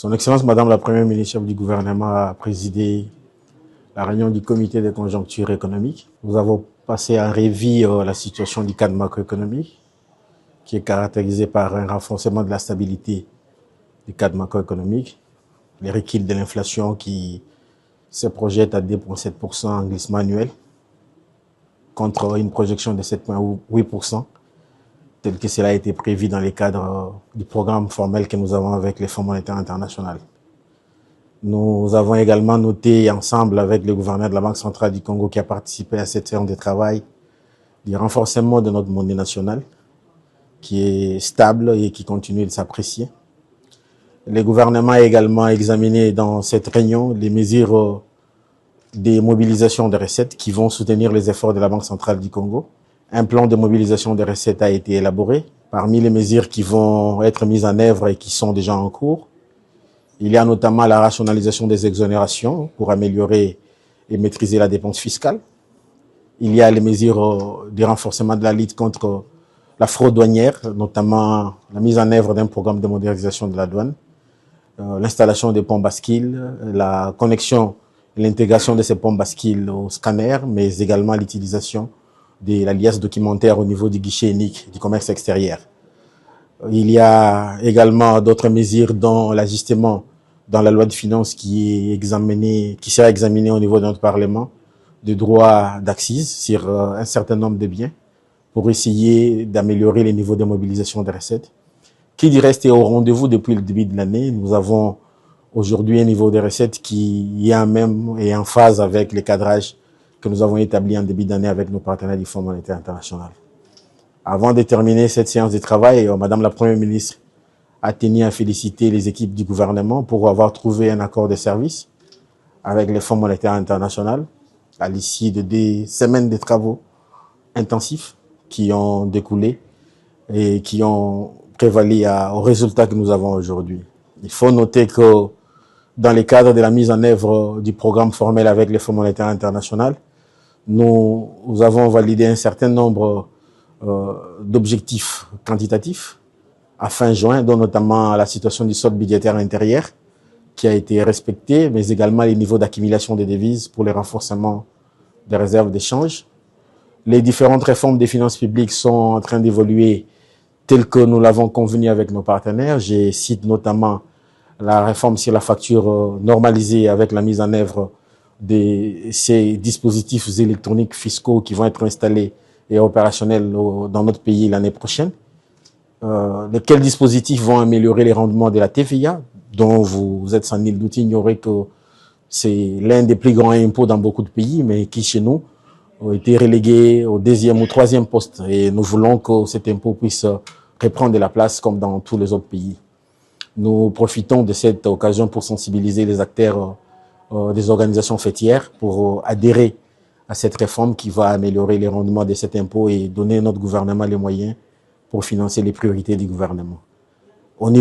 Son Excellence Madame la Première ministre chef du gouvernement a présidé la réunion du comité des conjonctures économiques. Nous avons passé en revue la situation du cadre macroéconomique qui est caractérisé par un renforcement de la stabilité du cadre macroéconomique, les recul de l'inflation qui se projette à 2,7% en glissement annuel contre une projection de 7,8% tel que cela a été prévu dans le cadre du programme formel que nous avons avec les Fonds monétaires internationaux. Nous avons également noté ensemble avec le gouverneur de la Banque centrale du Congo qui a participé à cette séance de travail du renforcement de notre monnaie nationale qui est stable et qui continue de s'apprécier. Le gouvernement a également examiné dans cette réunion les mesures de mobilisation des recettes qui vont soutenir les efforts de la Banque centrale du Congo. Un plan de mobilisation des recettes a été élaboré. Parmi les mesures qui vont être mises en œuvre et qui sont déjà en cours, il y a notamment la rationalisation des exonérations pour améliorer et maîtriser la dépense fiscale. Il y a les mesures de renforcement de la lutte contre la fraude douanière, notamment la mise en œuvre d'un programme de modernisation de la douane, l'installation des ponts bascules, la connexion et l'intégration de ces ponts bascules au scanner, mais également l'utilisation de la liasse documentaire au niveau du guichet unique du commerce extérieur. Il y a également d'autres mesures dont l'ajustement dans la loi de finances qui sera examiné au niveau de notre Parlement, de droits d'accise sur un certain nombre de biens pour essayer d'améliorer les niveaux de mobilisation des recettes, qui du reste est au rendez-vous depuis le début de l'année. Nous avons aujourd'hui un niveau de recettes qui est en même et en phase avec les cadrages que nous avons établis en début d'année avec nos partenaires du Fonds monétaire international. Avant de terminer cette séance de travail, Madame la Première ministre a tenu à féliciter les équipes du gouvernement pour avoir trouvé un accord de service avec le Fonds monétaire international à l'issue de des semaines de travaux intensifs qui ont découlé et qui ont prévalu aux résultats que nous avons aujourd'hui. Il faut noter que dans le cadre de la mise en œuvre du programme formel avec le Fonds monétaire international, nous avons validé un certain nombre d'objectifs quantitatifs à fin juin, dont notamment la situation du solde budgétaire intérieur qui a été respectée, mais également les niveaux d'accumulation des devises pour le renforcement des réserves d'échange. Les différentes réformes des finances publiques sont en train d'évoluer telles que nous l'avons convenu avec nos partenaires. Je cite notamment la réforme sur la facture normalisée avec la mise en œuvre de ces dispositifs électroniques fiscaux qui vont être installés et opérationnels dans notre pays l'année prochaine. Lesquels dispositifs vont améliorer les rendements de la TVA, dont vous êtes sans nul doute ignoré que c'est l'un des plus grands impôts dans beaucoup de pays, mais qui chez nous a été relégué au 2e ou 3e poste. Et nous voulons que cet impôt puisse reprendre de la place comme dans tous les autres pays. Nous profitons de cette occasion pour sensibiliser les acteurs des organisations fêtières pour adhérer à cette réforme qui va améliorer les rendements de cet impôt et donner à notre gouvernement les moyens pour financer les priorités du gouvernement.